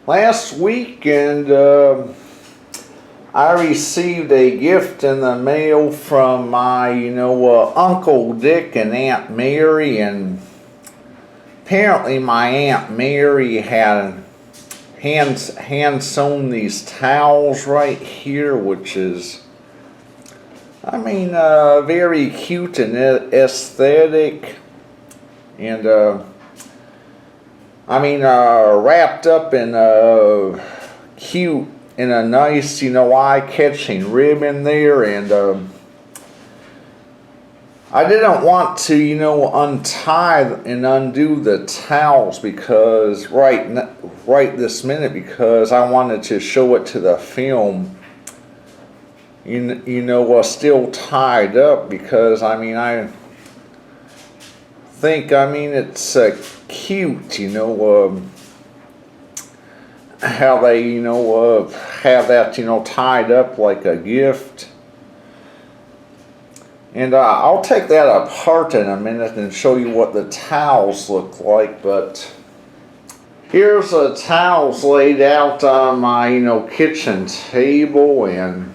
last week, and I received a gift in the mail from my, Uncle Dick and Aunt Mary, and apparently my Aunt Mary had hand sewn these towels right here, which is, very cute and aesthetic, and wrapped up in cute in a nice, eye-catching ribbon there, and I didn't want to, untie and undo the towels because right this minute, because I wanted to show it to the film, still tied up, because I think it's cute, how they have that tied up like a gift. And I'll take that apart in a minute and show you what the towels look like. But here's the towels laid out on my kitchen table, and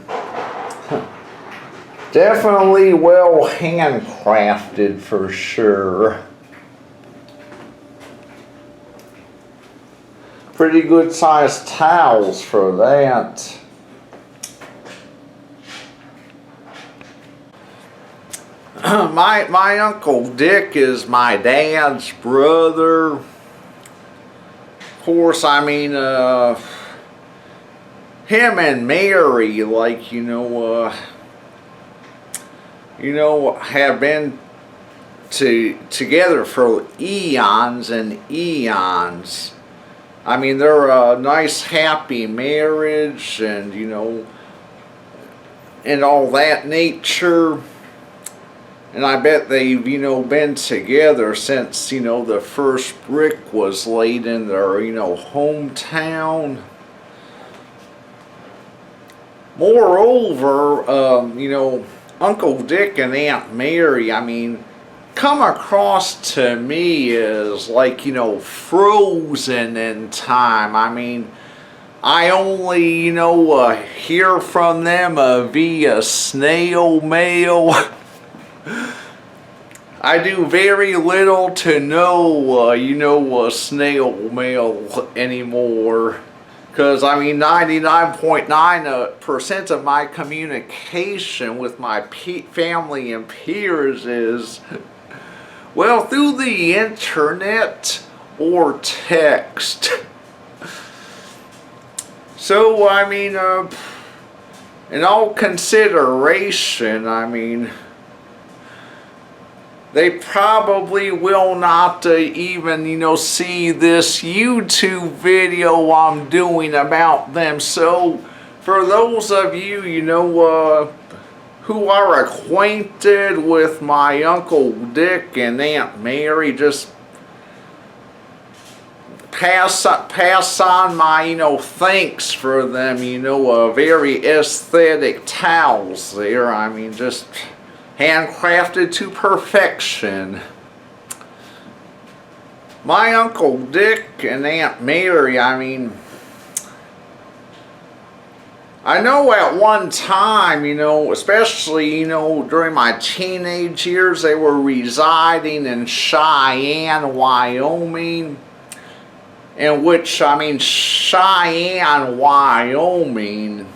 definitely well handcrafted for sure. Pretty good sized towels for that. My Uncle Dick is my dad's brother. Of course, him and Mary, have been together for eons and eons. They're a nice, happy marriage, and and all that nature. And I bet they've, been together since, the first brick was laid in their, hometown. Moreover, Uncle Dick and Aunt Mary, come across to me as like, frozen in time. I only, hear from them via snail mail. I do very little to no, snail mail anymore. Because, 99.9% of my communication with my family and peers is, well, through the internet or text. So, in all consideration, they probably will not even, see this YouTube video I'm doing about them. So, for those of you, who are acquainted with my Uncle Dick and Aunt Mary, just pass on my, thanks for them, very aesthetic towels there. Just handcrafted to perfection. My Uncle Dick and Aunt Mary, I know at one time, especially, during my teenage years, they were residing in Cheyenne, Wyoming, in which, Cheyenne, Wyoming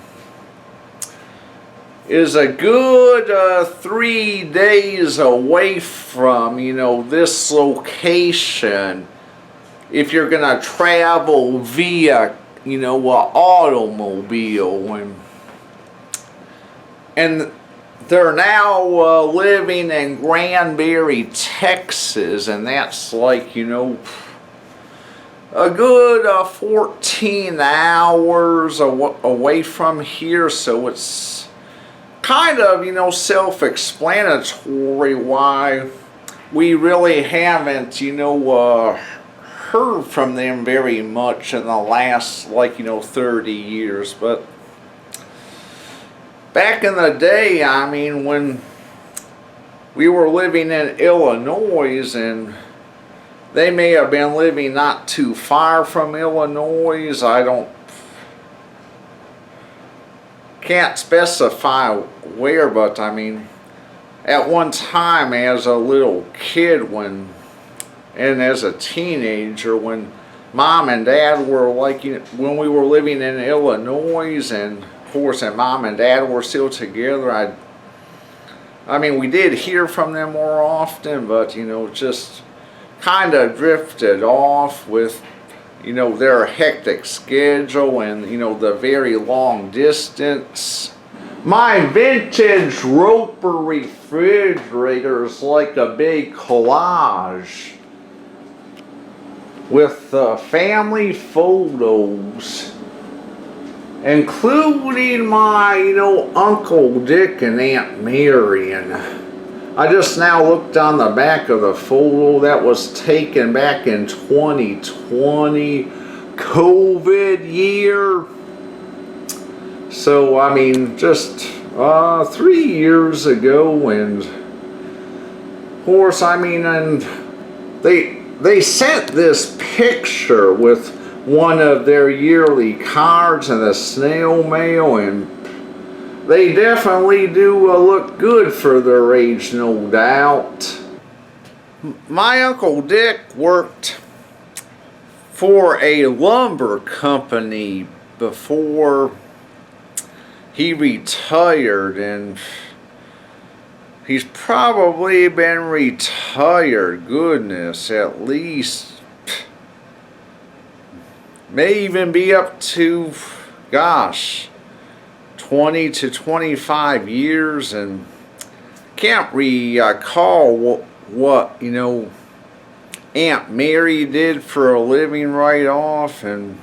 is a good 3 days away from, this location if you're going to travel via, an automobile. And they're now living in Granbury, Texas, and that's like, a good 14 hours away from here, so it's kind of, self-explanatory why we really haven't, heard from them very much in the last, 30 years. But back in the day, when we were living in Illinois, and They may have been living not too far from Illinois. Can't specify where, but I mean, at one time as a little kid and as a teenager, when Mom and Dad were when we were living in Illinois, and of course, and Mom and Dad were still together, I mean, we did hear from them more often, but just kind of drifted off with their hectic schedule and the very long distance. My vintage Roper refrigerator is like a big collage with family photos, including my Uncle Dick and Aunt Mary. And I just now looked on the back of the photo that was taken back in 2020, COVID year. So, I mean, just 3 years ago, and of course, I mean, and they sent this picture with one of their yearly cards in the snail mail, and they definitely do look good for their age, no doubt. My Uncle Dick worked for a lumber company before he retired, and he's probably been retired, goodness, at least, may even be up to, gosh, 20 to 25 years, and can't recall what Aunt Mary did for a living right off, and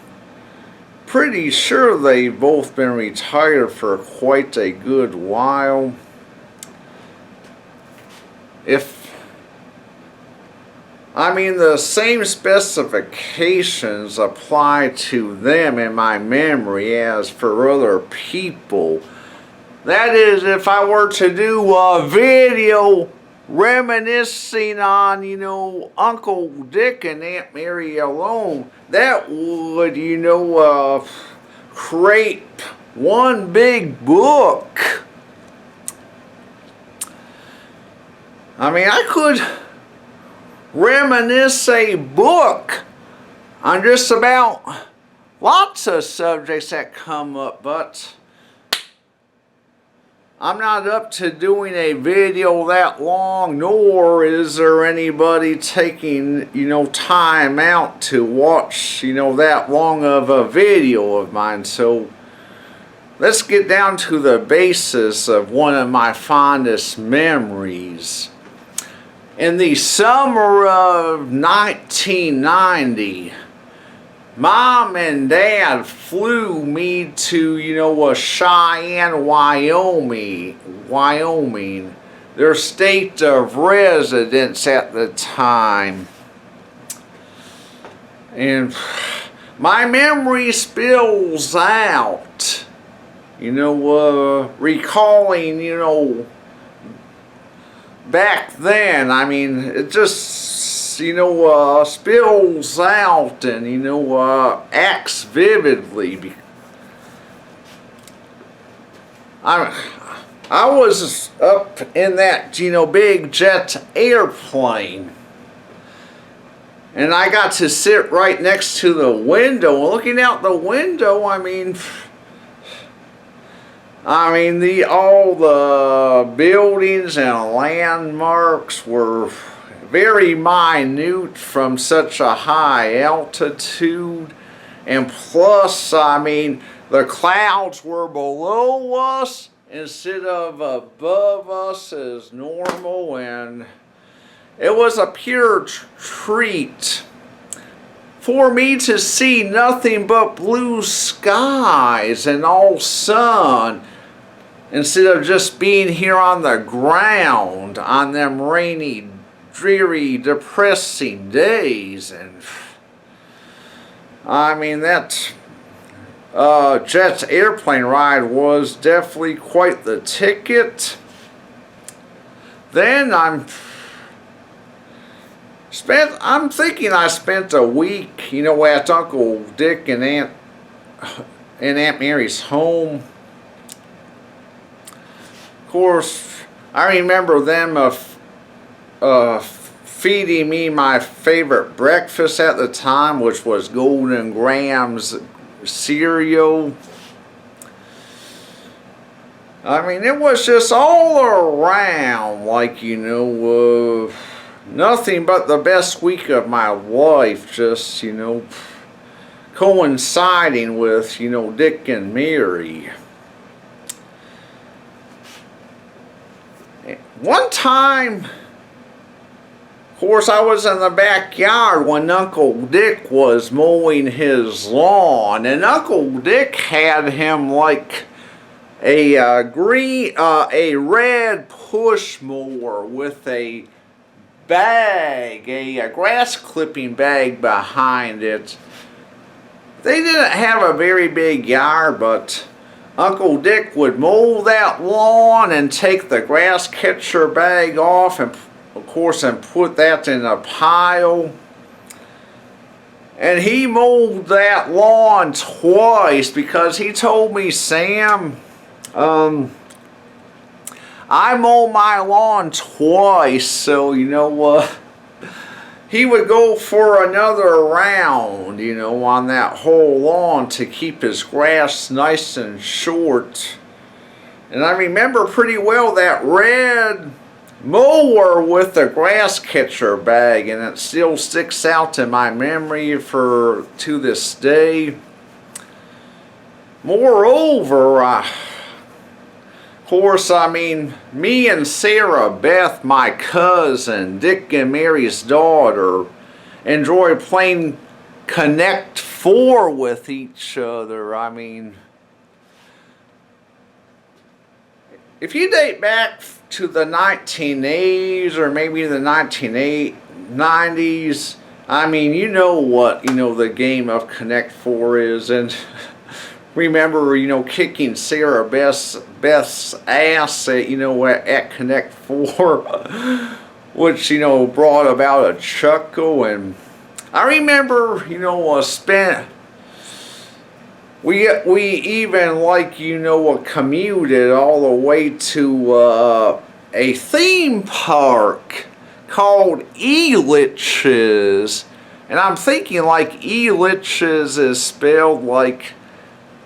pretty sure they've both been retired for quite a good while. I mean, the same specifications apply to them in my memory as for other people. That is, if I were to do a video reminiscing on, Uncle Dick and Aunt Mary alone, that would, create one big book. I mean, I could reminisce a book on just about lots of subjects that come up, but I'm not up to doing a video that long, nor is there anybody taking, time out to watch, that long of a video of mine. So let's get down to the basis of one of my fondest memories. In the summer of 1990, Mom and Dad flew me to, Cheyenne, Wyoming, their state of residence at the time. And my memory spills out, recalling, back then. I mean, it just, spills out and, acts vividly. I was up in that, big jet airplane, and I got to sit right next to the window. Looking out the window, all the buildings and landmarks were very minute from such a high altitude, and plus, the clouds were below us instead of above us as normal, and it was a pure treat for me to see nothing but blue skies and all sun, instead of just being here on the ground on them rainy, dreary, depressing days. And that jet's airplane ride was definitely quite the ticket. Then I'm thinking I spent a week, you know, at Uncle Dick and Aunt Mary's home. Of course, I remember them feeding me my favorite breakfast at the time, which was Golden Grams cereal. I mean, it was just all around, like, you know, nothing but the best week of my life, just, you know, coinciding with, you know, Dick and Mary. One time, of course, I was in the backyard when Uncle Dick was mowing his lawn, and Uncle Dick had him like a red push mower with a bag, a grass clipping bag behind it. They didn't have a very big yard, but Uncle Dick would mow that lawn and take the grass catcher bag off, and of course, and put that in a pile. And he mowed that lawn twice because he told me, Sam, I mow my lawn twice, so you know what? He would go for another round, you know, on that whole lawn to keep his grass nice and short. And I remember pretty well that red mower with the grass catcher bag, and it still sticks out in my memory to this day. Moreover, of course, I mean, me and Sarah Beth, my cousin, Dick and Mary's daughter, enjoy playing Connect 4 with each other. I mean, if you date back to the 1980s or maybe the 1990s, I mean, you know what, you know, the game of Connect 4 is. And remember, you know, kicking Sarah Beth's ass at, you know, at Connect 4, which, you know, brought about a chuckle. And I remember, you know, we even, like, you know, commuted all the way to a theme park called Elitch's. And I'm thinking, like, Elitch's is spelled like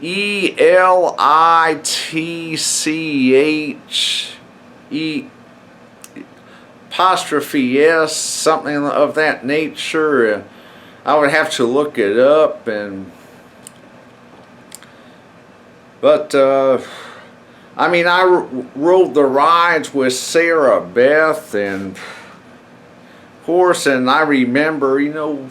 E-L-I-T-C-H-E''S, something of that nature. I would have to look it up. But I mean, I rode the rides with Sarah Beth, and of course, and I remember, you know,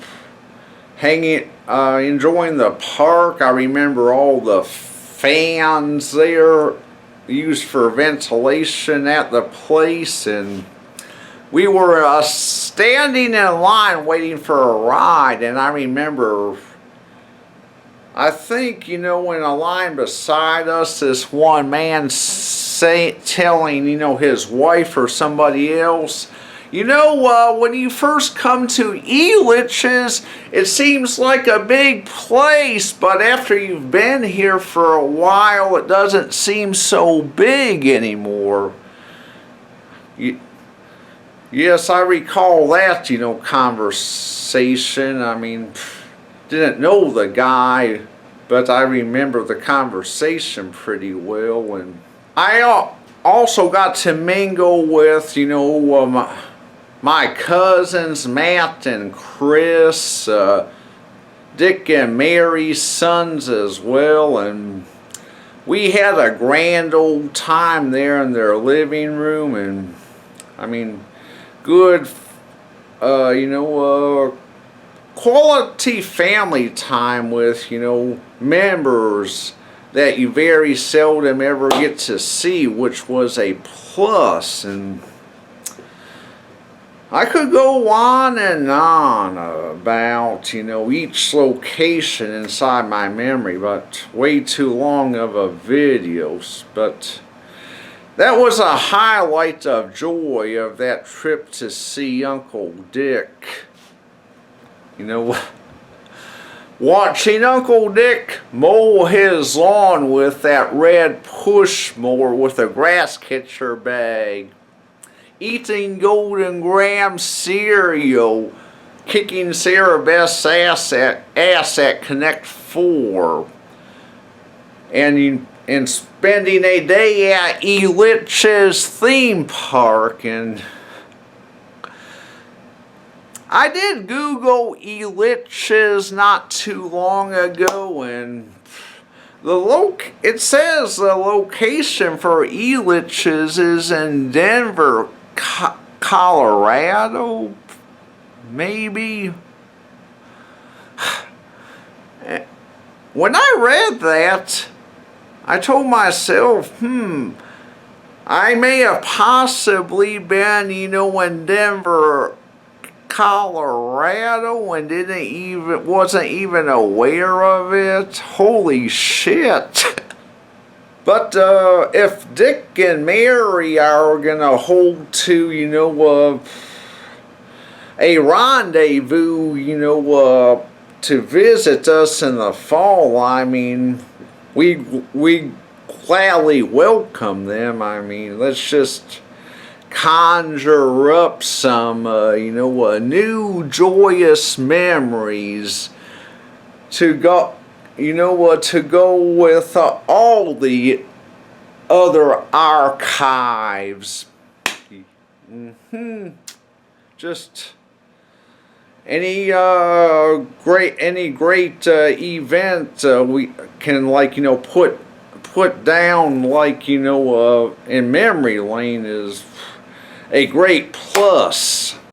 enjoying the park. I remember all the fans there used for ventilation at the place, and we were standing in line waiting for a ride. And I remember, I think, you know, in a line beside us, this one man telling, you know, his wife or somebody else, you know, when you first come to Elitch's, it seems like a big place, but after you've been here for a while, it doesn't seem so big anymore. Yes, I recall that, you know, conversation. I mean, didn't know the guy, but I remember the conversation pretty well. And I also got to mingle with, you know, my cousins, Matt and Chris, Dick and Mary's sons as well. And we had a grand old time there in their living room. And I mean, good, you know, quality family time with, you know, members that you very seldom ever get to see, which was a plus. And I could go on and on about, you know, each location inside my memory, but way too long of a video. But that was a highlight of joy of that trip to see Uncle Dick. You know what? Watching Uncle Dick mow his lawn with that red push mower with a grass catcher bag, eating Golden Graham cereal, kicking Sarah Beth's ass at Connect 4, and spending a day at Elitch's theme park. And I did Google Elitch's not too long ago, and it says the location for Elitch's is in Denver, Colorado, maybe. When I read that, I told myself, I may have possibly been, in Denver, Colorado, and wasn't even aware of it. Holy shit. But if Dick and Mary are gonna hold to, a rendezvous, to visit us in the fall, I mean, we gladly welcome them. I mean, let's just conjure up some, new joyous memories to go, to go with all the other archives. Just any great event we can put down in memory lane is a great plus.